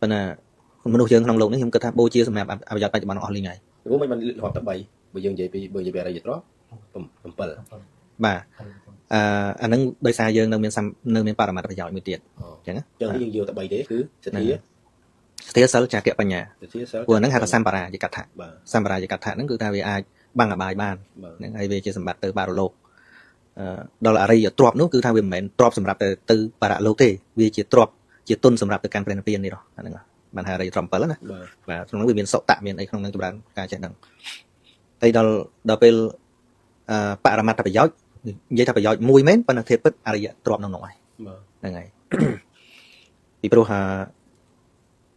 ប៉ុន្តែមនុស្សយើងក្នុងលោកនេះខ្ញុំគិតថាបូជាសម្រាប់អភិយោបច្ចុប្បន្នអស់លីងហើយព្រោះមិនរាប់តែ3បើយើងនិយាយពីបើនិយាយពីអរិយធម៌7បាទអាហ្នឹងដោយសារយើងនៅមានបរមត្ថប្រយោជន៍មួយទៀតអញ្ចឹងយើងយកតែ3ទេគឺសទ្ធាសិលចាគៈបញ្ញាព្រោះហ្នឹងហៅថាសម្បារាយកថាសម្បារាយកថាហ្នឹងគឺថាវាអាចបាំងអបាយបានហ្នឹងហើយវាជាសម្បត្តិទៅបរលោកដល់អរិយទ្រព្យនោះគឺថាវាមិនមែនទ្រព្យសម្រាប់ទៅបរលោកទេវាជាទ្រព្យជាទុនសម្រាប់ទៅកាន់ព្រះនិព្វាននេះអាហ្នឹងបានហៅអរិយទ្រព្យ7ណាបាទក្នុងនោះវាមានសុតៈមានអីក្នុងហ្នឹងចម្រើនការចេះហ្នឹងហើយដល់ពេលបរមត្ថប្រយោជន៍និយាយថាប្រយោជន៍មួយមែនប៉ុន្តែធៀបពិតអរិយទ្រព្យហ្នឹងហើយហ្នឹងហើយពីព្រោះ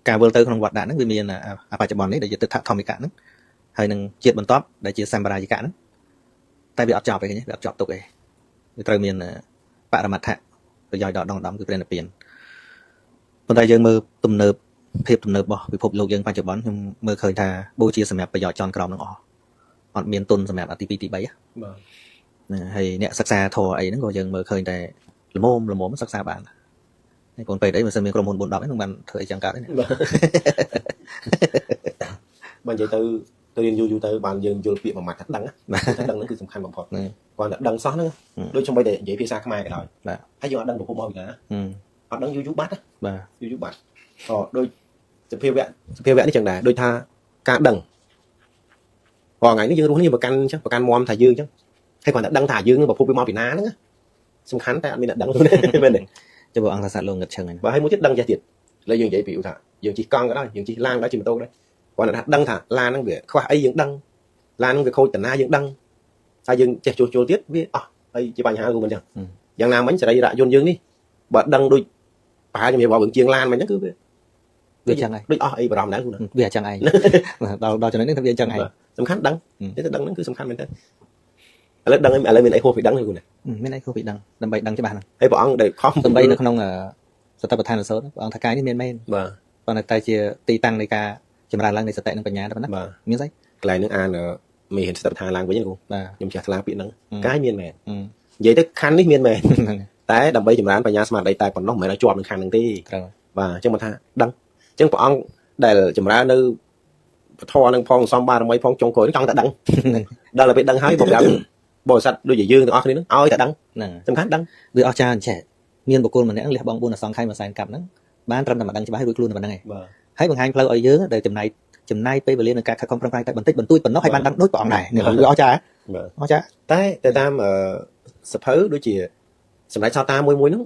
ការវិលទៅក្នុងវត្តដាក់ហ្នឹងវាមានបច្ចុប្បន្ននេះដែលជាទិដ្ឋធម្មិកៈហ្នឹងហើយនឹងជាតិបន្ទាប់ដែលជាសម្បារាយិកៈហ្នឹងតែវាអត់ចប់ទេឃើញវាអត់ចប់ទុកទេវាត្រូវមានបរមត្ថប្រយោជន៍ដល់ដងដំគឺព្រះនិព្វានប៉ុន្តែយើងមើលភាពទំនើបរបស់ពិភពលោកយើងបច្ចុប្បន្នខ្ញុំមើលឃើញថាបូជាសម្រាប់ប្រយោជន៍ចន់ក្រមហ្នឹងអត់មានទុនសម្រាប់ទី2ទី3បាទហើយអ្នកសិក្សាធម៌អីហ្នឹងក៏យើងមើលឃើញតែល្មមសិក្សាបានហើយបងពេទ្យអីមិនសិនមានក្រុមហ៊ុន410ហ្នឹងបានធ្វើអីចឹងកើតទេបើនិយាយទៅរៀនយូរទៅបានយើងយល់ពាក្យមួយម៉ាត់ថាដឹងថាដឹងហ្នឹងគឺសំខាន់បំផុតគាត់តែដឹងសោះហ្នឹងដូចខ្ញុំបីតែនិយាយភាសាខ្មែរក៏ដោយហើយយើងអត់ដឹងប្រភពមកពីណាអត់ដឹងយូរបាត់បាទយូរបាត់ដូចសភាវៈនេះចឹងដែរដូចថាការដឹងព្រោះថ្ងៃនេះយើងរស់នេះប្រកាន់អញ្ចឹងប្រកាន់មមថាយើងអញ្ចឹងហើយគាត់តែដឹងថាយើងប្រភពវាមកពីណាហ្នឹងសំខាន់តែអត់មានអ្នកដឹងមែនទេចុះបងអង្គថាសត្វលោកងឹតឈឹងហ្នឹងបើឲ្យមួយទៀតដឹងចេះទៀតឥឡូវយើងនិយាយពីថាយើងជិះកង់ក៏ដោយយើងជិះឡានក៏ដោយជិះម៉ូតូដែរគាត់ថាដឹងថាឡានហ្នឹងវាខ្វះអីយើងដឹងឡានហ្នឹងវាខូចតាណាយើងដឹងហើយយើងចេះជួសជុលទៀតវាអស់ហើយជាបញ្ហាគឺមិនអញ្ចឹងយ៉ាងណាមិញសរីរៈយន្តយើងនេះបើដឹងដូចប្រហែលជំរាបបងជាងឡានមិញហ្នឹងគឺវាអញ្ចឹងហើយដូចអស់អីបារម្ភដែរគូវាអញ្ចឹងឯងដល់ចំណុចនេះថាវាអញ្ចឹងឯងសំខាន់ដឹងតែដឹងហ្នឹងគឺសំខាន់មែនទេឥឡូវដឹងឥឡូវមានអីហួសពីដឹងហ្នឹងគូណាមានអីហួសពីដឹងដើម្បីដឹងច្បាស់ហ្នឹងហើយព្រះអង្គដែលខំដើម្បីនៅក្នុងសតិប្បដ្ឋានសូត្រព្រះអង្គថាកាយនេះមានមែនបាទប៉ុន្តែជាទីតាំងនៃការចម្រើនឡើងនៃសតិនិងបញ្ញាតែប៉ុណ្ណាមានស្អីកន្លែងហ្នឹងអានមានសតិប្បដ្ឋានឡើងវិញគូខ្ញុំចេះឆ្លាពាក្យហ្នឹងកាយមានមែននិយាយទៅខណ្ឌនេះមានមែនតែដើម្បីចម្រើនបញ្ញាស្មារតីតែប៉ុណ្ណោះមិនមែនឲ្យជាប់នឹងខណ្ឌហ្នឹងទេបាទអញ្ចឹងមកថាដឹងអញ្ចឹងព្រះអង្គដែលចម្រើននៅពធនឹងផងសំបារមីផងចុងក្រោយចង់តែដឹងដល់ទៅពេលដឹងហើយបងប្រាប់បរិស័ទដូចជាយើងទាំងអស់គ្នាហ្នឹងឲ្យតែដឹងសំខាន់ដឹងវាអស់ចាចេះមានបុគ្គលម្នាក់លះបង់4អសង្ខ័យមួយសែនកាប់ហ្នឹងបានត្រឹមតែមកដឹងច្បាស់រួចខ្លួនតែប៉ុណ្្នឹងឯងហើយបង្ហាញផ្លូវឲ្យយើងដែលចំណាយពេលវេលានៅការខិតខំប្រឹងប្រែងតែបន្តិចបន្តួចប៉ុណ្ណោះហើយបានដឹងដូចព្រះអង្គដែរនេះវាអស់ចាអស់ចាតែតាមសភៅដូចជាសម្ដេចសោតាមួយហ្នឹង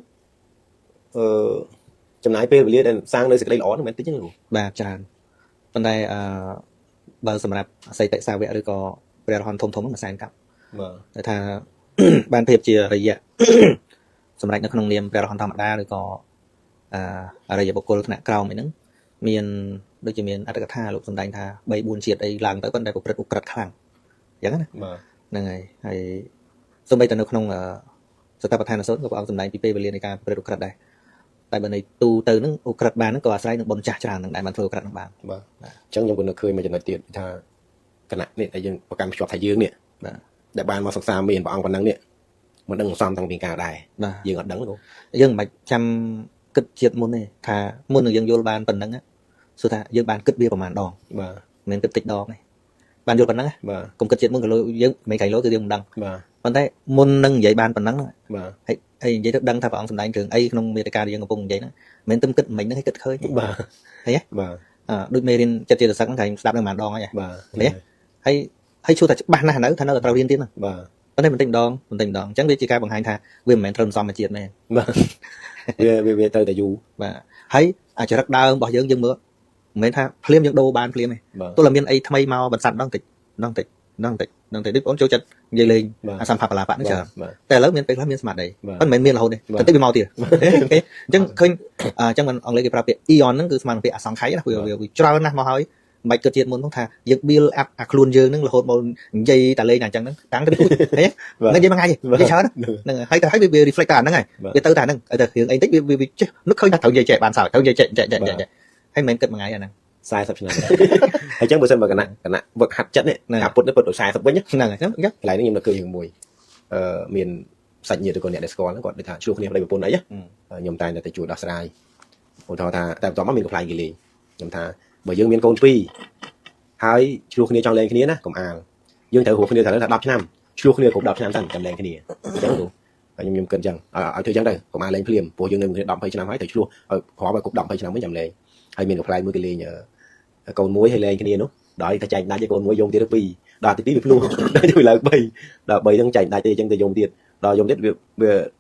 ចំណាយពេលវេលាដែលសាងនៅសេចក្តីល្អហ្នឹងមិនតិចទេបាទច្រើនប៉ុន្តែបើសម្រាប់អសីតិសាវៈឬក៏ព្រះរហន្តធំហ្នឹងមួយសែនកាប់តែថាបានភាពជារយៈសម្រាប់នៅក្នុងនាមព្រះរហន្តធម្មតាឬក៏អរិយបុគ្គលថ្នាក់ក្រោមអីហ្នឹងមានដូចជាមានអត្ថកថាលោកសម្ដែងថា 3-4 ជាតិអីឡើងទៅប៉ុន្តែប្រព្រឹត្តឧក្រិដ្ឋខ្លាំងអញ្ចឹងណាហ្នឹងហើយសូម្បីតែនៅក្នុងសតិប្បដ្ឋានសូត្រក៏ព្រះអង្គសម្ដែងពីពេលវេលានៃការប្រព្រឹត្តឧក្រិដ្ឋដែរតែបើនៃទូទៅហ្នឹងឧក្រិដ្ឋបានហ្នឹងក៏អាស្រ័យនឹងបុណ្យចាស់ច្រើនហ្នឹងដែលបានធ្វើឧក្រិដ្ឋហ្នឹងបានបាទអញ្ចឹងខ្ញុំក៏នឹកឃើញមួយចំណុចទៀតថាគណៈនេះដែលយើងប្រកាន់ភ្ជាប់ថាយើងនេះបាទដែលបានមកសិក្សាមានព្រះអង្គប៉ុណ្ណឹងនេះមិនដឹងសំតាំងពីកាលដែរយើងអត់ដឹងយើងមិនបាច់ចាំគិតជាតិមុនទេថាមុននឹងយើងយល់បានប៉ុណ្ណឹងសួរថាយើងបានគិតវាប្រហែលដងបាទមិនមែនគិតតិចដងទេបានយល់ប៉ុណ្ណឹងបាទកុំគិតជាតិមុនក៏យើងមិនខាញ់លោគឺយើងមិនដឹងបាទប៉ុន្តែមុននឹងនិយាយបានប៉ុណ្ណឹងបាទហើយនិយាយទៅដឹងថាព្រះអង្គសម្ដែងគ្រឿងអីក្នុងមេតិកាដែលយើងកំពុងនិយាយហ្នឹងមិនមែនទៅគិតមិញហ្នឹងឲ្យគិតឃើញបាទឃើញទេបាទដូចមេរៀនចិត្តជាសឹកហ្នឹងខ្ញុំស្ដាប់នឹងប៉ុន្មានដងហើយបាទឃើញទេហើយជួថាច្បាស់ណាស់នៅថានៅត្រូវរៀនទៀតហ្នឹងបាទប៉ុន្តែបន្តិចម្ដងអញ្ចឹងវាជាការបង្ហាញថាវាមិនមែនត្រូវសំជាតិមែនបាទវាត្រូវតែយូរបាទហើយអាចរិតដើមរបស់យើងមើលមិនមែនថាភ្លាមយើងដូរបានភ្លាមទេទោះតែមានអីថ្មីមកបន្សាត់ដងតិចដូចបងចូលចិត្តនិយាយលេងអាសម្ភារបលាបៈហ្នឹងច្រើនតែឥឡូវមានពេលខ្លះមានស្មារតីប៉ុន្តែមិនមានរហូតទេតែតិចវាមកទៀតអញ្ចឹងឃើញអញ្ចឹងអង់គ្លេសគេប្រើពាក្យ eon ហ្នឹងគឺស្មើនឹងពាក្យអសង្ខ័យណាវាច្រើនណាស់មកហើយមិនបាច់គិតជាតិមុនហ្នឹងថាយើង build up អាខ្លួនយើងហ្នឹងរហូតមកនិយាយតែលេងអញ្ចឹងហ្នឹងតាំងទៅខ្លួនឃើញហ្នឹងនិយាយមួយថ្ងៃនិយាយច្រើនហ្នឹងហើយវា reflect តែហ្នឹងហើយវាទៅតែហ្នឹងហើយតែរឿងអីតិចវាចេះនឹកឃើញថាត្រូវនិយាយចែកបានសើចត្រូវនិយាយចែកហើយមិនមែនគិតមួយថ្ងៃអាហ្នឹង40ឆ្នាំហើយអញ្ចឹងបើសិនបើគណៈវឹកហាត់ចិត្តនេះការពុតនេះពុតដល់40វិញហ្នឹងហើយអញ្ចឹងកន្លែងនេះខ្ញុំនឹកឃើញរឿងមួយមានសាច់ញាតិឬក៏អ្នកដែលស្គាល់ហ្នឹងគាត់និយាយថាជួបគ្នាប្តីប្រពន្ធអីខ្ញុំតែងតែជួយដោះស្រាយឧទាហរណ៍ថាតែបន្ទាប់មកមានកំ pl ាញ់គេលេង ខ្ញុំថាបើយើងមានកូន2ហើយឆ្លោះគ្នាចង់លេងគ្នាណាកុំអាលយើងត្រូវហួសគ្នាថា10ឆ្នាំឆ្លោះគ្នាគ្រប់10ឆ្នាំសិនចាំលេងគ្នាអញ្ចឹងគ្រូខ្ញុំគិតអញ្ចឹងឲ្យធ្វើអញ្ចឹងទៅកុំអាលលេងភ្លាមព្រោះយើងនៅគ្នា10 20ឆ្នាំហើយត្រូវឆ្លោះឲ្យគ្រាន់តែគ្រប់10 20ឆ្នាំវិញចាំលេងហើយមានកផ្លែមួយគេលេងកូនមួយឲ្យលេងគ្នានោះដល់តែចែកដាច់ឲ្យកូនមួយយំទៀតទៅ2ដល់ទី2វាភ្លោះដល់ទៅឡើង3ដល់3ហ្នឹងចែកដាច់ទេអញ្ចឹងទៅយំទៀតដល់យំទៀតវ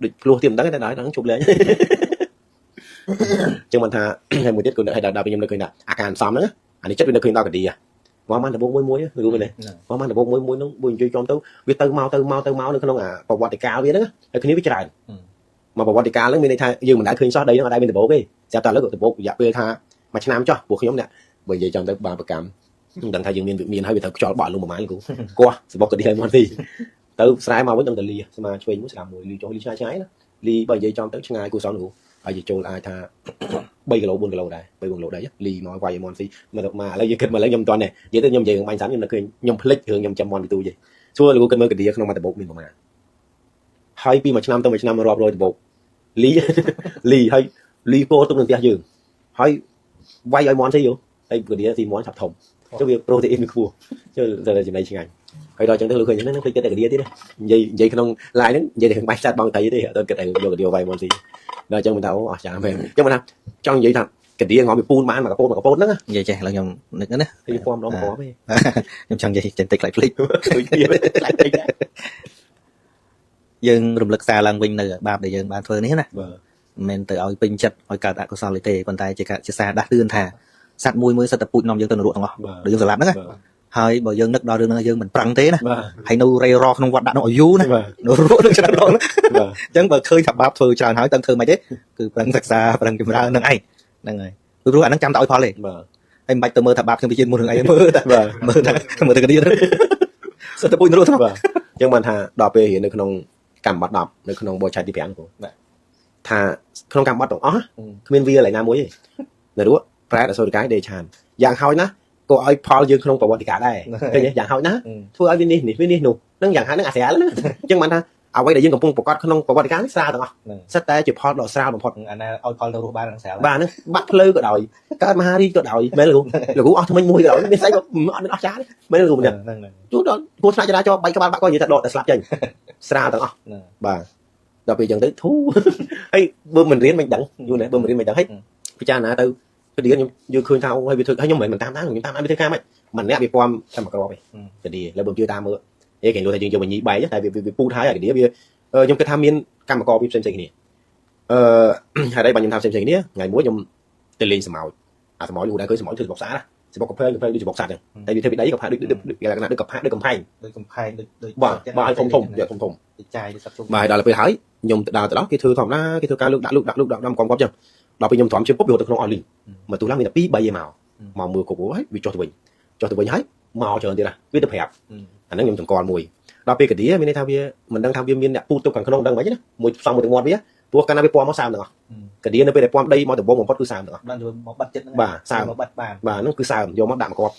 ាដូចភ្លោះទៀតមិនដឹងតែដល់ជប់លេងចឹងមិនថាហើយមួយទៀតគឺឲ្យដល់ពេលខ្ញុំនឹកឃើញថាអាការសំហ្នឹងអានេះចិត្តវានឹកឃើញដល់កាឌីមកបានដបោកមួយឬមែនទេមកបានដបោកមួយហ្នឹងបើនិយាយចំទៅវាទៅមកនៅក្នុងអាប្រវត្តិកាលវាហ្នឹងហើយគ្នាវាច្រើនមកប្រវត្តិកាលហ្នឹងមានន័យថាយើងមិនដែលឃើញសោះដីហ្នឹងអត់ដែលមានដបោកទេស្រាប់តែឥឡូវដបោករយៈពេលថាមួយឆ្នាំចោះពួកខ្ញុំអ្នកបើនិយាយចំទៅបានប្រកម្មខ្ញុំដឹងថាយើងមានហើយវាត្រូវខ្យល់បក់លុំប្រហែលគូកោះសបកកាឌីឲ្យមកទីទៅស្រែមកវិញដល់តែលីស្មាឆ្វេងមួយស្ដាំមួយលីចុះលីឆ្ងាយណាលីបើនិយាយចំទៅឆ្ងាយគូសនគូហើយចូលអាចថា3គីឡូ4គីឡូដែរ3 4គីឡូដែរលីមកវាយមន់ស៊ីមកឥឡូវយើងគិតមកឡើងខ្ញុំមិនទាន់ទេនិយាយទៅខ្ញុំនិយាយរឿងបាញ់សាំខ្ញុំនឹកឃើញខ្ញុំភ្លេចរឿងខ្ញុំចាំមន់ពីទូយសួរលោកគិតមើលកាឌីក្នុងមួយដបោកមានប្រមាណហើយពីមួយឆ្នាំទៅមួយឆ្នាំរាប់រយដបោកលីហើយលីពោទុកនៅផ្ទះយើងហើយវាយឲ្យមន់ស៊ីយោហើយកាឌីស៊ីមន់ឆាប់ធំចុះវាប្រូតេអ៊ីនវាខ្ពស់ចុះតែចំណៃឆ្ងាញ់ហើយដល់អញ្ចឹងទៅលោកឃើញហ្នឹងឃើញគិតតែកាឌីទៀតនិយាយក្នុងឡាយហ្នឹងនិយាយតែរឿងបាច់សាត់បងតៃទេអត់គិតតែយកកាឌីវាយមន់ស៊ីដល់អញ្ចឹងមិនថាអូអស្ចារ្យមែនអញ្ចឹងមិនថាចង់និយាយថាកាឌីងំពីពូនបានមកកពតហ្នឹងនិយាយចេះឥឡូវខ្ញុំនឹកណាពីពំដងមកទេខ្ញុំចង់និយាយចេះតិចខ្លាចភ្លេចដូចគ្នាខ្លាចតិចយើងរំលឹកសារឡើងវិញនៅបាបដែលយើងបានធ្វើនេះណាមិនមែនទៅឲ្យពេញចិត្តឲ្យកើតអកុសលទេប៉ុន្តែជាសារដាស់តឿនថាសត្វមួយសិតតែពូជនាំយើងទៅនរកទាំងអស់ដូចយើងស្លាប់ហ្នឹងហើយបើយើងនឹកដល់រឿងហ្នឹងយើងមិនប្រឹងទេណាហើយនៅរេរក្នុងវត្តដាក់នោះឲ្យយូរណានៅរកនឹងច្រើនដងណាអញ្ចឹងបើឃើញថាបាបធ្វើច្រើនហើយតើធ្វើមិនទេគឺប្រឹងសិក្សាប្រឹងចម្រើននឹងឯងហ្នឹងហើយព្រោះអាហ្នឹងចាំតែឲ្យផលទេហើយមិនបាច់ទៅមើលថាបាបខ្ញុំទៅជាតិមុនរឿងអីមើលតែមើលទៅកាឌីសិតតែពូជនរកហ្នឹងអញ្ចឹងបានថាដល់ពេលរៀននៅក្នុងកម្មបត្តិ10នៅក្នុងបរិឆេទទី5គ្រូថាក្នុងកម្មបត្តិទាំងអស់គ្មានវាឡើយណាមួយទេនរកប្រែអសុរកាយដេឆានយ៉ាងហោចណាក៏ឲ្យផលយើងក្នុងប្រវត្តិកាលដែរឃើញទេយ៉ាងហោចណាធ្វើឲ្យវានេះនោះនឹងយ៉ាងហោចនឹងអាស្រាលណាអញ្ចឹងបានថាអ្វីដែលយើងកំពុងប្រកាសក្នុងប្រវត្តិកាលនេះស្រាលទាំងអស់សិតតែជាផលដ៏ស្រាលបំផុតអាណាឲ្យផលទៅរស់បាននឹងស្រាលបាទហ្នឹងបាក់ភ្លឺក៏ដោយកើតមហារីកក៏ដោយមែនលោកគ្រូអស់ថ្មិញមួយក៏ដោយមានស្អីក៏អត់មានអស់ចាទេមែនលោកគ្រូហ្នឹងជួដល់គួរឆ្លាក់ចរាចរណ៍3ក្បាលបាក់ក៏និយាយថាដកតែស្លាប់ចេញស្រាលទាំងអស់បាទដល់ពេលអញ្ចឹងទៅធូហើយបើមិនរៀនមិនដឹងយូរណាស់បើមិនរៀនមិនដឹងហើយពិចារណាទៅកាឌីខ្ញុំយល់ឃើញថាអូហើយវាធ្វើហើយខ្ញុំមិនតាមខ្ញុំតាមវាធ្វើការមិនអ្នកវាពំតែមកក្របទេកាឌីលើបើជឿតាមមើលគេលោកថាយើងយកវិញ្ញាបែកតែវាពូតហើយកាឌីវាខ្ញុំគិតថាមានកម្មករពីផ្សេងៗគ្នាហើយតែបើខ្ញុំថាផ្សេងៗគ្នាថ្ងៃមួយខ្ញុំទៅលេងសម្ោចអាសម្ោចលោកដែរឃើញសម្ោចធ្វើសបុកសាសបុកកំផែងដូចសបុកសាចឹងតែវាធ្វើពីដីក៏ផាដូចលក្ខណៈដូចកំផែងដូចបាទធំចាយសត្វជុំបាទដល់ពេលហើយខ្ញុំទៅដល់គេធ្វើធម្មតាគេធ្វើការលើកដាក់ដាក់កំចឹងដល់ពេលខ្ញុំទ្រាំជើងពុបវាទៅក្នុងអស់លីងមកទូឡើងមានតែ2 3ឯមកមើលគ្រប់ហើយវាចុះទៅវិញហើយមកច្រើនទៀតវាទៅប្រាប់អាហ្នឹងខ្ញុំចង្កល់មួយដល់ពេលកាឌីមានន័យថាវាមិនដឹងថាវាមានអ្នកពូតទុកខាងក្នុងដឹងមិនណាមួយផ្សំមួយទឹកមាត់វាព្រោះកាលណាវាពំមកសើមទាំងអស់កាឌីនៅពេលដែលពំដីមកដំបងបំផុតគឺសើមទាំងអស់បានមកបាត់ចិត្តហ្នឹងបាទសើមមកបាត់បានបាទហ្នឹងគឺសើមយកមកដាក់មកគាត់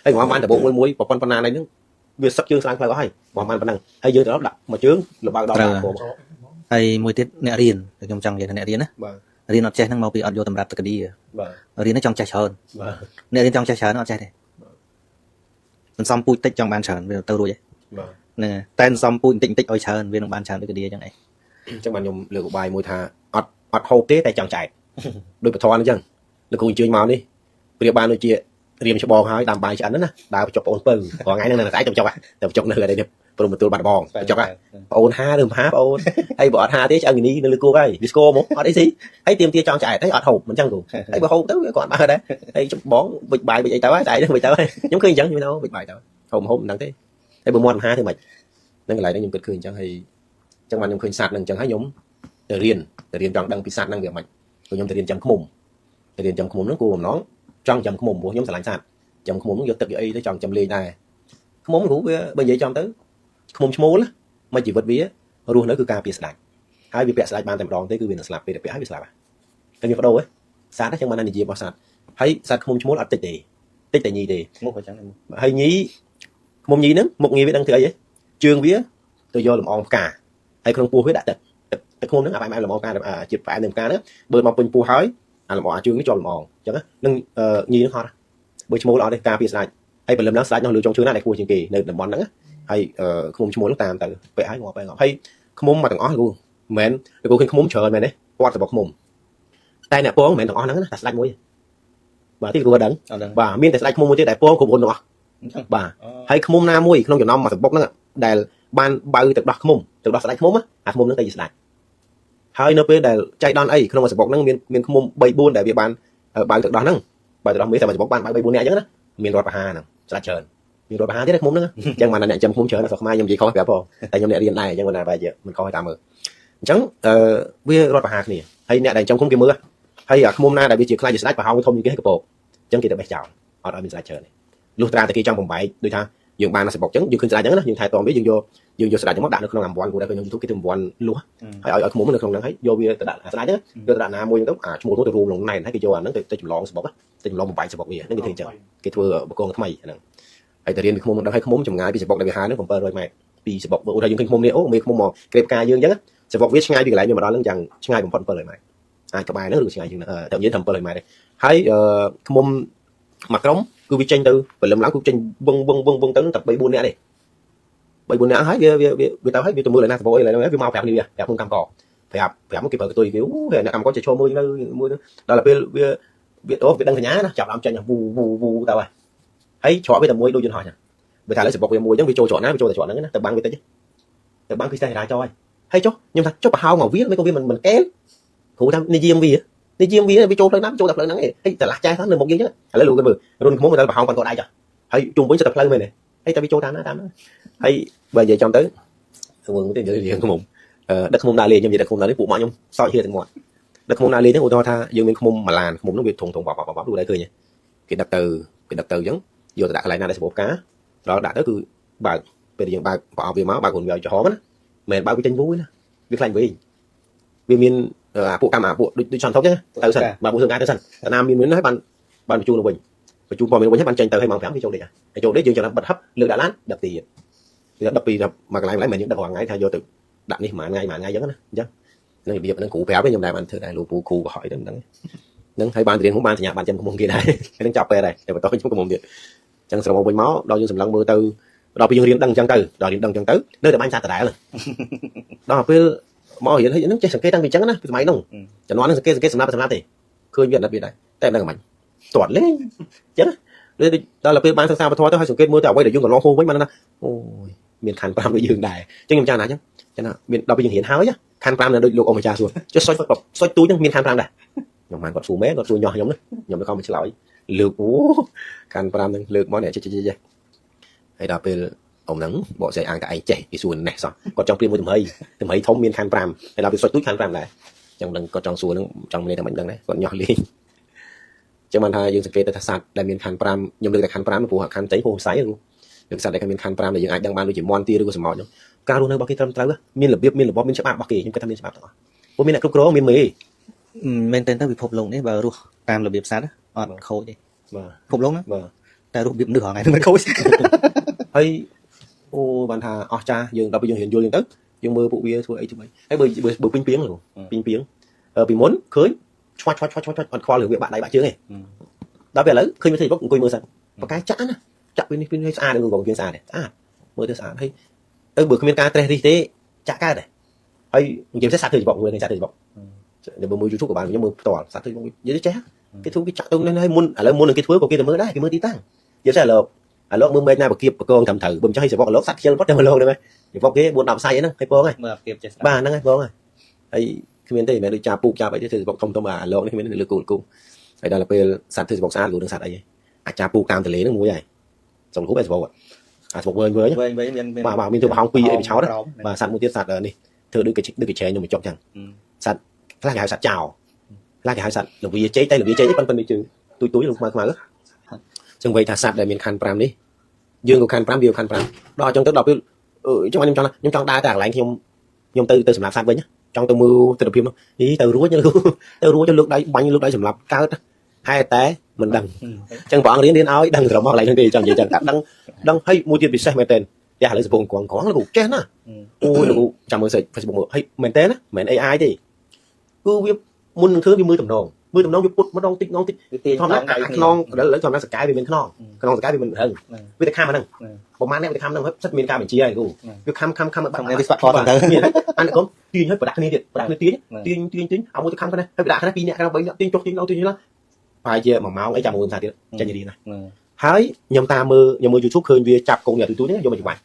ហើយមកបានដំបងមួយប៉ុណ្ណានេះហ្នឹងវាសឹកជើងស្លាំងផ្លូវអស់ហើយមកបានប៉ុណ្ណឹងហើយយើងទៅដាក់មកជើងលបើកដល់ហើយមួយទៀតអ្នករៀនខ្ញុំចង់និយាយថាអ្នករៀនណារៀនអត់ចេះហ្នឹងមកពីអត់យកតម្រាប់ទៅកាឌីបាទរៀនហ្នឹងចង់ចេះច្រើនបាទអ្នករៀនចង់ចេះច្រើនអត់ចេះទេមិនសមពូជតិចចង់បានច្រើនវាទៅរួចហ៎បាទហ្នឹងតែសមពូជបន្តិចឲ្យច្រើនវានឹងបានច្រើនដូចកាឌីអញ្ចឹងឯងអញ្ចឹងបានខ្ញុំលើកឧបាយមួយថាអត់ហូបទេតែចង់ចែកដូចបធរអញ្ចឹងលោកគ្រូអញ្ជើញមកនេះព្រាបបានដូចជារៀមច្បងហើយដាំបាយឆ្អិនណាដើរបញ្ចុកបងពៅថ្ងៃហ្នឹងនៅស្អែកទៅបញ្ចុកទៅបញ្ចុកនៅនេះព្រមទទួលបាត់បងបញ្ចុកបងហាឬមហាបងហើយបើអត់ហាទេឆ្អឹងនេះនៅលើគោកហើយវាស្គរមកអត់អីស៊ីហើយទៀមទាចង់ចែកតែអត់ហូបមិនអញ្ចឹងគ្រូហើយបើហូបទៅគាត់បើដែរហើយច្បងវិចបាយវិចអីទៅហើយតែវិចទៅហើយខ្ញុំឃើញអញ្ចឹងខ្ញុំវិចបាយទៅហូបមិនដឹងទេហើយបើមាត់មហាធ្វើម៉េចហ្នឹងកន្លែងហ្នឹងខ្ញុំគិតឃើញអញ្ចឹងហើយអញ្ចឹងបានខ្ញុំឃើញសัตว์ហ្នឹងអញ្ចឹងហើយខ្ញុំទៅរៀនចង់ដឹងពីសัตว์ហ្នឹងវាមិនខ្ញុំទៅរៀនចាំឃុំហ្នឹងគូបំណងចង់ចាំឃុំព្រោះខ្ញុំឆ្លាញ់សัตว์ចាំឃុំហ្នឹងយកទឹកយកអីទៅចង់ចាំលេងដែរឃុំគ្រូវាបើនិយាយចំទៅឃុំឈ្មោលមកជីវិតវារស់នៅគឺការពារស្ដេចហើយវាពាក់ស្ដេចបានតែម្ដងទេគឺវានឹងស្លាប់ពេលតែពាក់ហើយវាស្លាប់ហើយវាបដូរសัตว์ហ្នឹងចឹងបាននិយាយរបស់សัตว์ហើយសัตว์ឃុំឈ្មោលអត់តិចទេតិចតែញីទេមកអញ្ចឹងហើយញីឃុំញីហ្នឹងមុខងារវាដឹងធ្វើអីជើងវាទៅយកលំអងផ្កាហើយក្នុងពោះវាដាក់ទឹកឃុំហ្នឹងអាបែបលំអងផ្កាជាតិផ្អែមនឹងផ្កាហ្នឹងបើមកពេញពោះហើយ làm bỏ chương cái cho làm mòn chẳng á nâng nhi nó ho bơi chmô đó đây ca phía slide hay phần lâm nó slide nó lựa trong chương này của chương kỳ nơi món nắng hay không chmô lúc tam từ vẽ hai ngọ hay không mà thằng ó luôn mền cô khi không chờ mền đấy qua từ bọc mồm tay nè po mền thằng ó nắng là slide mũi bàที่กูดังบ่ามีแต่สไลด์ขโมยที่แต่ป้องขบวนเนาะบ่าให้ขโมยหน้ามุ้ยขนมจะน้ำมาสับบกนั่นแต่บ้านใบจากดอกขโมยจากดอกสไลด์ขโมยมั้ยขโมยนั่นแต่สไลด์ให้เนื้อเป็นแต่ใจดอนไอ้ขนมมาสับบกนั่นมีขโมยใบบุญแต่เบี้ยบ้านใบจากดอกนั่นใบจากดอกมีแต่มาสับบกบ้านใบบุญเนี่ยยังนะมีรถประหารนะสไลด์เชิญมีรถประหารที่ได้ขโมยนั่นยังมันเนี่ยจำขโมยเชิญสักมายังจีเขาแบบพอแต่ยังเนี่ยเรียนได้ยังวันไหนไปเยอะมันเขาให้ตามมือจังเบี้ยรถประหารนี่ให้เนี่ยแต่จำขโมยกี่มือให้ขโมยหน้าแต่เบี้ยจีคลายสไลด์ประหารไม่ทมยังกี่ให้กระโปงจังกี่แต่ไม่เจ้าở đó mình sẽ chờ này lúc ra từ khi trong vòng 7 đôi tha dường bàn là sẽ bọc trứng dường khinh sẽ trứng đó dường thay toàn biết dường vô sẽ đại trong mắt đạn nó không làm bòn của đây không YouTube cái tìm bòn luôn hay ở không muốn nó không đáng thấy vô bia tự đạn sẽ đại chứ tự đạn nào mua những cái mua thuốc từ ruộng lồng này thấy cái vô nó từ chụp lon sẽ bọc á chụp lon 7 sẽ bọc bia nó như thế chờ cái thưa bọc con nó mày hay từ điên không muốn đang hay không muốn chụp ngay bị sẽ bọc đại bị hai nó còn pơ rồi mày bị sẽ bọc bộ đây dường khinh không muốn nếu mình không mò kẹp ca dương chứ sẽ bọc viết ngay bị lại nhưng mà đó lưng chẳng ngay bằng phần pơ rồi mày ai các bài nó được ngay dường tự nhiên thầm pơ rồi mày đây hay không muốn mặt trống cứ bị tranh từ phải làm lắm cứ tranh vâng tấn tập 7 buôn nè này 7 buôn nè hết vì tao hết vì tụi mưa lại na vội lại vì mau phèo đi phèo không cam cỏ phèo một cái bờ tôi kiểu này cầm có chạy cho mưa đó là biết đăng cái nhá nó chọc làm tranh vù tao à thấy chọn với tầm môi đôi chân hỏi nè bây giờ lấy sập bọc về môi giống vì trôi chọn nó tập băng với tập băng cái ra cho hay cho nhưng thật cho bà hao mà viết mấy công viên mình kém cụ tao đi GMV á đi GMV nó bị trôi lên nắm trôi tập lên nắng này hay là trai tháng lên một viên chứ lấy luôn cái bự rồi muốn người ta bà hao còn còn đây rồi hay chung với sẽ tập lên mày này hay tao bị trôi tan nó hay bây giờ trong tới thường cái tiền không mùng đất không đa liền nhưng vì đất không là cái phụ mạo nhung soi here từng ngoài đất không đa liền nó ô tha dương mình không mà làn không nó bị thùng bọc luôn đây cười nhỉ cái đặc từ giống vô đặt lại này là bộ cá đó đã đó cứ bà bây giờ bà bỏ về máu bà còn vào cho hóm á mẹ bao cái tranh vui nữa việc lành vì miền bộ cam bộ đi tròn thóc nhá từ sân mà bộ xương ai từ sân nam miền nói ban chu là bình và chu bò miền bình hết ban tranh từ hay mỏng phẳng đi chỗ này cái chỗ đấy dương cho nó bật hấp lửa đã lát đập thì đập mà lại mà những đập hoàng ngay theo vô từ đạn đi mà ngay giống đó chứ nên bây giờ nó cụ phèo với nhom đại bạn thưa đại lũ cụ hỏi đừng hay ban tiền không ban thì nhà ban chân của mông kia này cái đang chọc về này để mà tôi chúng có mông điện chẳng sợ một bình máu đo dương sầm lăng mưa từ đo bây giờ điện đăng chân từ đo điện đăng chân tới nơi để ban xa tại đại rồi đó bây mò hiện thấy nó chơi sừng cây đang bị trắng á máy nông chẳng nói nó sừng cây sừng láp thì khơi chuyện đặc biệt này tem đang mạnh toàn lên chứ đó là cái ban sao mà thôi hai sừng cây mưa tàu quay để dương còn lo khô với mà ôi miền Khăn Pram bị dương đài chứ nhưng cha nào chứ cho nên miền đâu bị dương hiện háo chứ Khăn Pram là đôi lục ông mà cha xuống chứ soi túi chứ miền Khăn Pram này nhưng mà còn phù mé còn phù nhỏ giống đấy nhầm nó không bị lỗi lược Khăn Pram lược món này chơi hay đó về ông nắng bỏ dây ăn cái chạy cái xuồng này sao còn trong kia mua tụm hơi thông miền Khăn Pram hay là bị soi túi Khăn Pram này trong đằng còn trong xuồng trong này là mình đằng đấy còn nhỏ liền chứ mà thay dương sਕੇ ta sạt đại miền Khăn Pram nhầm được tại Khăn Pram của họ Khăn cháy hồ sấy luôn được sạt đại cái miền Khăn Pram là dương ai đang ban đôi chỉ mon tia đôi của sầm mỏ nhá cao luôn hơn bao cái tâm trâu á miền là biết miền là bom miền chấp áp bao kỳ nhưng cái tâm miền chấp áp thôi miền này cốc rô miền mì miền tên ta bị phụp lông đấy và ruột tam là biệp sát á khôi đi phụp lông á ta ruột biệp nửa ngày nó mới khôi hay ô bàn thà cha dương đâu bây giờ hiện vô liền tức dương mơ bộ bia thôi ấy chứ mấy hay bơi pin piếng rồi pin piếng bị muốn cưới choa khoa lửa việc bạn này bạn chưa này đó về lấy khơi mới thấy bốc coi mưa sẵn và cái chán á chặt bên hay xa được còn chuyên xa này mưa tới xa hay bữa không biết ca tre thì thế chả ca này hay kiếm sẽ sát thời bọc người này sát thời bọc để bữa mưa YouTube của bạn nhưng mưa tỏ sát thời bọc dễ chết cái thú cái chặt tôi nên hay muốn là muốn được cái thú của kia từ mới đấy cái mưa tí tăng giờ sẽ là lốt mưa bên này bậc kia bậc con thầm thử bùm cho hay sẽ bọc lốt sát chân bắt cho luôn đấy mày bọc cái buồn đạp say nó hay bó này ba nó hay bó này hay khi mình thấy mẹ được cha pu cha vậy thì bọc thông mà lốt khi mình được cụ hay đó là về sát thời bọc sát luôn được sát ấy cha pu cam thì lấy nó mua vậy xong hút về bọc một người nhé mà mình thường bảo không quy bị cháu đó và sạt một tiết sạt đi thử đưa cái chế nhưng mà chọn chẳng sạt là cái sạt chào là cái sạt là vì chế tay là vì chế phân đi trừ túi luôn mà chẳng vậy thà sạt để miền Khăn Pram đi dương của Khăn Pram điều Khăn Pram đó trong tức đọc trong anh trong đa tàng lại nhom từ sầm lạp sạt với nhá trong từ mưa từ phim ý từ rúa cho lúc đấy bao nhiêu lúc đấy sầm lạp cao hai té mình đăng chẳng bọn đến áo đăng rồi mò lại thằng kia chẳng vậy chẳng đăng hay mua tiền bị sai mẹ tên ya lấy bộ quảng quảng là cục chen á ôi là cục chăm mười sợi Facebook hay mẹ tên á mẹ AI thì cứ biết muốn thứ đi mưa tầm đồ mưa tầm nông dục bút mất đông tích thom nát non lấy thom nát sải cái về bên non sải cái về bên hơn với cái kham mà nâng bộ má này cái kham nâng hết rất miền cao miền chia nàyกูcái kham ở bạn này sọt con thằng anh có tuyên hết đặt cái này đặt cái tuyênเอา cái kham cái nàyให้đặt cái nàyปีnày cái bấy tuyên chốt tuyên lâu tuyên đó phải chia mà máu ấy chạm một thằngទៀតchân như đi nàyហើយខ្ញុំតាមមើល YouTube ឃើញវាចាប់កូនអ្នកទូនេះយកមកច្បាច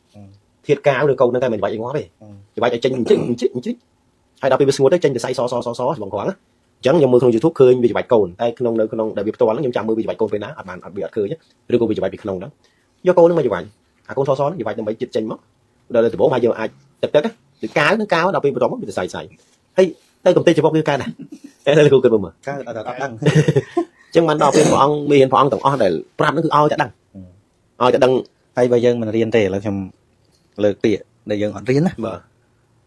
់ធាតកាវឬកូនហ្នឹងតែមិនច្បាច់ឲ្យងាប់ទេច្បាច់ឲ្យចេញហើយដល់ពេលវាស្ងួតទៅចេញតែស្អីសបងគ្រាន់អញ្ចឹងខ្ញុំមើលក្នុង YouTube ឃើញវាច្បាច់កូនតែក្នុងនៅក្នុងដែលវាផ្ទាល់ហ្នឹងខ្ញុំចាំមើលវាច្បាច់កូនពេលណាអត់បានអត់វាអត់ឃើញឬក៏វាច្បាច់ពីក្នុងហ្នឹងយកកូនហ្នឹងមកច្បាច់អាកូនសហ្នឹងច្បាច់ដើម្បីចិត្តចេញមកដល់ដំបូងហើយយើងអាចទឹកឬកាវដល់ពេលបន្ទាប់មកវាទៅស្អីហើយទៅកំទេចច្បុកវាកើតដែរតែលោកគិតមើលកើតអត់ដឹងចឹងបានដល់ពេលព្រះអង្គមានព្រះអង្គទាំងអស់ដែលប្រាប់ហ្នឹងគឺឲ្យតែដឹងហើយបើយើងមិនរៀនទេឥឡូវខ្ញុំលើកពាក្យដែលយើងអត់រៀនណាបាទ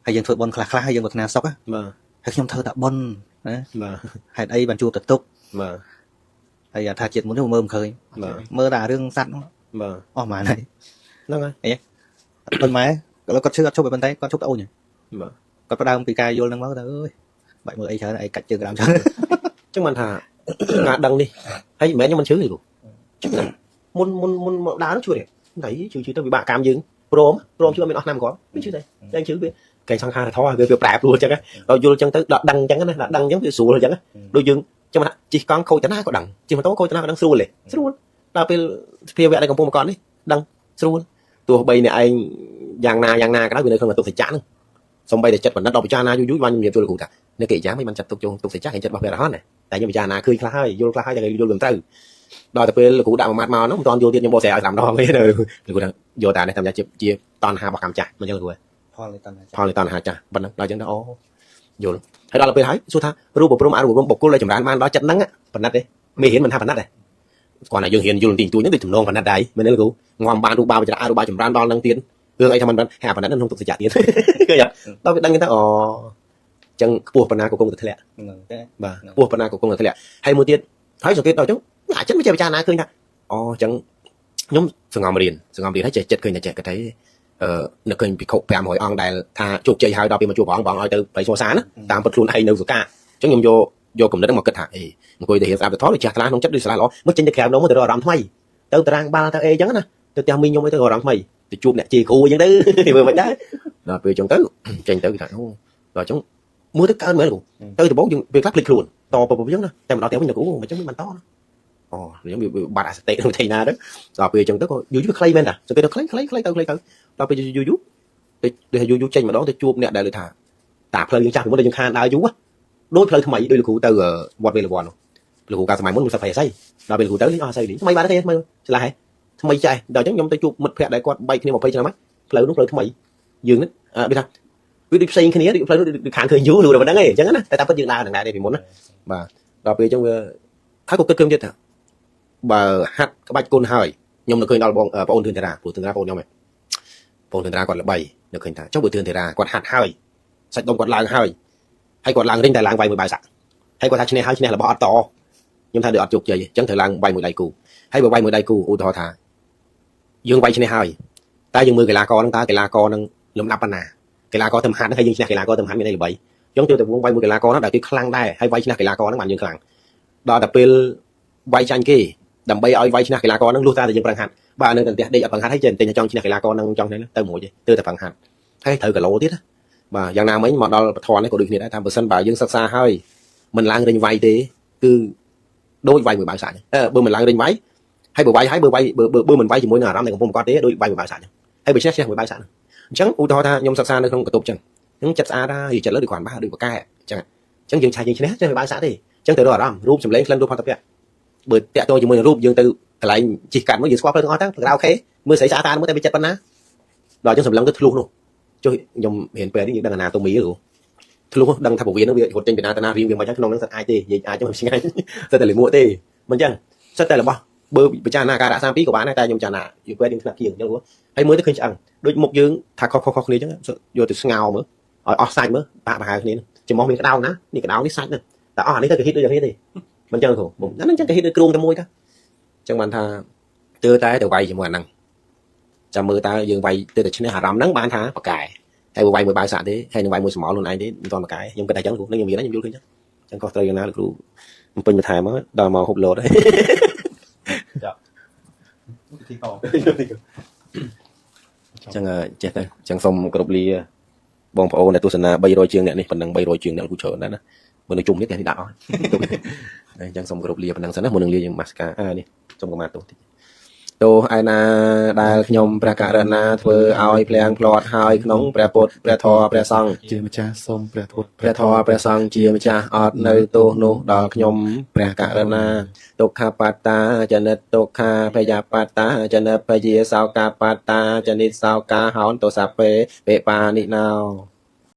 ហើយយើងធ្វើបុណ្យខ្លះហើយយើងប្រាថ្នាសុខបាទហើយខ្ញុំធ្វើតែបុណ្យណាបាទហេតុអីបានជួបតែទុកបាទហើយថាជាតិមុនខ្ញុំមើលមិនឃើញមើលតែរឿងសัตว์បាទអស់ហ្មងហើយហ្នឹងហើយដូចម៉ែគាត់ឈឺអត់ឈប់ប៉ុន្តែគាត់ឈប់តែអូនបាទគាត់ផ្ដើមពីការយល់ហ្នឹងមកទៅអើយបាច់មើលអីច្រើនអីកាច់ជើងក្តាមច្រើនចឹងបានថាការដឹងនេះហើយមិនមែនខ្ញុំមិនឈឺទេគូចឹងមុនមកដើរនោះជួយទេណៃជួយទៅវិបាកកម្មយើងព្រមជួយមានអស់ឆ្នាំគាត់វាជួយទេតែជួយវាកែសង្ខារធម៌វាប្រែប្រួលចឹងដល់យល់ចឹងទៅដល់ដឹងចឹងណាដល់ដឹងចឹងវាស្រួលចឹងដូចយើងចឹងថាជិះកង់ខូចតាណាក៏ដឹងជិះម៉ូតូខូចតាណាក៏ដឹងស្រួលទេស្រួលដល់ពេលសភាវៈដែលកំពុងមកកត់នេះដឹងស្រួលទោះបីអ្នកឯងយ៉ាងណាក៏ដោយវានៅក្នុងទុកសច្ចៈហ្នឹងសំបីតែចិត្តបណ្ឌិតដល់ពិចារណាយូរបានជំរាបចូលលោកគ្រូថានៅកិច្ចយ៉ាងមិនបានចាត់ទុកចូលទុកសច្ចៈគេចិត្តរបស់ព្រះរហន្តតែខ្ញុំពិចារណាឃើញខ្លះហើយយល់ខ្លះហើយតែយល់មិនត្រូវដល់ទៅពេលលោកគ្រូដាក់មួយម៉ាត់មកហ្នឹងមិនទាន់យល់ទៀតខ្ញុំបកស្រាយឲ្យ5ដងទេលោកគ្រូថាយកតែនេះតាមជាតណ្ហារបស់កម្មចាស់មិនចឹងលោកគ្រូផលនៃតណ្ហាចាស់ប៉ុណ្ណឹងដល់ចឹងទៅអូយល់ហើយដល់ពេលហើយសួរថារូបព្រមអរូបព្រមបុគ្គលដែលចម្រើនបានដល់ចិត្តហ្នឹងបណ្ឌិតទេមេរៀនមិនថាបណ្ឌិតទេគាត់តែយើងរៀនយល់ទីទួយហ្នឹងដូចទំនងបណ្ឌិតដែរមែនទេលោកគ្រូងំបានរូបបាវចរៈអរូបចម្រើនដល់ហ្នឹងទៀតរឿងអីថាមិនបានហាបណ្ឌិតក្នុងទុកសច្ចៈទៀតឃើញដល់វាដឹងទៅអូចឹងខ្ពស់បណ្ណាក៏គង់ទៅធ្លាក់បាទខ្ពស់បណ្ណាក៏គង់ទៅធ្លាក់ហើយមួយទៀតហើយសង្កេតដល់ចឹងអាចិនវាចេះពិចារណាឃើញថាអូចឹងខ្ញុំសង្ងំរៀនហើយចេះចិត្តឃើញតែចេះគាត់ថានឹកឃើញភិក្ខុ500អង្គដែលថាជោគជ័យហើយដល់ពេលមកជួបព្រះអង្គឲ្យទៅប្រៃសួរសាណាតាមពិតខ្លួនឯងនៅសុកាចឹងខ្ញុំយកគំនិតហ្នឹងមកគិតថាអេអង្គុយទៅរៀនស្ដាប់ទៅថតដូចចាស់ថ្លាក្នុងចិត្តដូចស្លាល្អមកចេញទៅក្រៅនោះមកទៅរកអារម្មណ៍ថ្មីទៅតារាងបាល់ទៅអីចឹងណាទៅផ្ទះមីងខ្ញុំឲ្យទៅរកអារម្មណ៍ថ្មីទៅជួបអ្នកជាគ្រូចឹងទៅមើលមិនដែរដល់ពេលចឹងទៅចេញទៅគេថាអូដល់ចឹងមើលទៅកើនមែនគ្រូទៅដំបូងយើងពេលខ្លះភ្លេចខ្លួនតពពចឹងណាតែមកដល់ផ្ទះវិញគ្រូមិនចឹងមិនបន្តណាអូខ្ញុំវាបាត់អាសតិក្នុងថ្ងៃណាទៅដល់ពេលចឹងទៅក៏យូរខ្លីមែនតាសង្កេតទៅខ្លីទៅដល់ពេលយូរដូចយូរចេញម្ដងទៅជួបអ្នកដែលលើថាតាផ្លូវយើងចាស់ពីមុនយើងខានដើរយូរដូចផ្លូវថ្មីដូចលោកគ្រូទៅវត្តវេលវ័ននោះលោកគ្រូកាលសម័យមុនមិនស្អាតស្អីដល់ពេលលោកគ្រូទៅអស់ស្អីថ្មីបានទេថ្មីឆ្លាស់ហ៎ថ្មីចាស់ដល់ចឹងខ្ញុំទៅជួបមិត្តភក្តិដែលគាត់បែកគ្នា20ឆ្នាំហើយផ្លូវនោះផ្លូវថ្មីយើងនេះដូចថាវាដូចផ្សេងគ្នាដូចផ្លូវនោះដូចខាងឃើញយូរលូតែប៉ុណ្្នឹងឯងចឹងណាតែតាមពិតយើងដើរនឹងដែរពីមុនណាបាទដល់ពេលចឹងវាហើយក៏គិតឃើញទៀតថាបើហាត់ក្បាច់គុណហើយខ្ញុំនៅឃើញដល់បងប្អូនធឿនតារាព្រោះធឿនតារាបងខ្ញុំឯងបងធឿនតារាគាត់ល្បីនៅឃើញថាចុះបើធឿនតារាគាត់ហាត់ហើយសាច់ដុំគាត់ឡើងហើយគាត់ឡើងរិញតែឡើងវាយមួយបាយសាក់ហើយគាត់ថាឈ្នះហើយឈ្នះរបស់អត់តខ្ញុំថាដូចអត់ជោគជ័យអញ្ចឹងត្រូវឡើងវាយមួយដៃគូហើយបើវាយមួយដៃគូឧទាហរណ៍ថាយើងវាយឈ្នះហើយតែយើងមើលកីឡាករហ្នឹងតើកីឡាករហ្នឹងលំដាប់ប៉ុណ្ណាកីឡាករទៅហាត់ហើយយើងឈ្នះកីឡាករទៅហាត់មានអីល្បីអញ្ចឹងទៅវាយមួយកីឡាករហ្នឹងដែលគេខ្លាំងដែរហើយវាយឈ្នះកីឡាករហ្នឹងបានយើងខ្លាំងដល់តែពេលវាយចាញ់គេដើម្បីឲ្យវាយឈ្នះកីឡាករហ្នឹងលុះតែយើងប្រឹងហាត់បាទនៅតែផ្ទះដេកអត់ប្រឹងហាត់ហើយចេះតែចង់ឈ្នះកីឡាករហ្នឹងចង់ទៅមួយទេតែប្រឹងហាត់ហើយត្រូវគីឡូទៀតណាបាទយ៉ាងណាមិញមកដល់បធននេះក៏ដូចគ្នាដែរថាបើសិនបើយើងសិក្សាហើយមិនឡើងរិញវាយទេគឺដូចវាយមួយបាយសាច់បើមិនឡើងរិញវាយហើយបើវាយហើយបើមិនវាយជាមួយនឹងអារម្មណ៍ដែលកំពុងប្រកបទេដូចវាយមួយបាយសាច់ហើយបើឈ្នះមួយបាយសាច់អញ្ចឹងឧទាហរណ៍ថាខ្ញុំសិក្សានៅក្នុងកតុបអញ្ចឹងនឹងចិត្តស្អាតហើយចិត្តលើដូចគ្រាន់បាដូចបកែអញ្ចឹងយើងឆាយយើងឈ្នះចេះមួយបាយសាច់ទេអញ្ចឹងទៅរកអារម្មណ៍រូបសម្លេងក្លិនរូបផតពៈបើតាក់ទងជាមួយនឹងរូបយើងទៅកន្លែងជិះកាត់មកយើងស្គាល់ផ្លូវទាំងអស់ទៅក្រៅខេមើលស្រីស្អាតតាមមើលតែវាចិត្តប៉ុណ្ណាដល់អញ្ចឹងសម្លឹងទៅធ្លុះនោះចុះខ្ញុំរៀនពេលនេះយើងដឹងអាណាតូមីឬធ្លុះដឹងថាពោះវានឹងវារត់ចេញពីណាទៅណារៀងវាមកអញ្ចឹងក្នុងនឹងសិតអាចទេនិយាយអាចទៅមិនឆ្ងាយសិតតែលិមួកទេមិនអញ្ចឹងសិតតែរបស់បើពិចារណាការដាក់32ក៏បានដែរតែខ្ញុំចារណាយើងពេលយើងថ្នាក់គៀងអញ្ចឹងហើយមើលទៅឃើញឆ្អឹងដូចមុខយើងថាខុសគ្នាអញ្ចឹងយកទៅស្ងោមើលឲ្យអស់សាច់មើលបាក់ប្រហែលគ្នាចំមកមានកដៅណានេះកដៅនេះសាច់ណាតែអស់អានេះទៅគេហ៊ីតដូចគ្នាទេមិនអញ្ចឹងគ្រូហ្នឹងអញ្ចឹងគេហ៊ីតដូចគ្រូតែមួយទៅអញ្ចឹងបានថាតែទៅវាយជាមួយអាហ្នឹងចាំមើលតើយើងវាយទៅតែឈ្នះអារម្មណ៍ហ្នឹងបានថាបកែហើយវាយមួយបាយសាក់ទេហើយនឹងវាយមួយស្មោលខ្លួនឯងទេមិនទាន់បកែខ្ញុំគិតតែអញ្ចឹងគ្រូនឹងខ្ញុំមានខ្ញុំយល់ឃើញអញ្ចឹងខុសត្រូវយ៉ាងណាលោកគ្រូ มันเป็นมาถ่ายมั้งดาวมาหกโลได้จังเจ๊แต่จังสมกรบลีบองพระโอในตุสนาใบรอยเชียงเนี่ยนี่เป็นนังใบรอยเชียงเนี่ยกูเชิญนั่นนะมันในจุ่มนี่แกที่ด่าจังสมกรบลีเป็นนังสันนะมันนึงเรียยังมาสกานี่สมกับมาตัวโตไอนาได้ขยมประกาศนาเพื่อเอาไอ้เพลงปลอดหายขนมประปดประทอประสัง เจียมจ้าส้มประทด ព្រះធម៌ព្រះសង្ឃជាម្ចាស់អត់នៅទោសនោះដល់ខ្ញុំព្រះករុណាទុក្ខបត្តាចនិតទុក្ខាភយបត្តាចនិតភយាសោកាបត្តាចនិតសោកាហោនទោសពេបេបានិណោ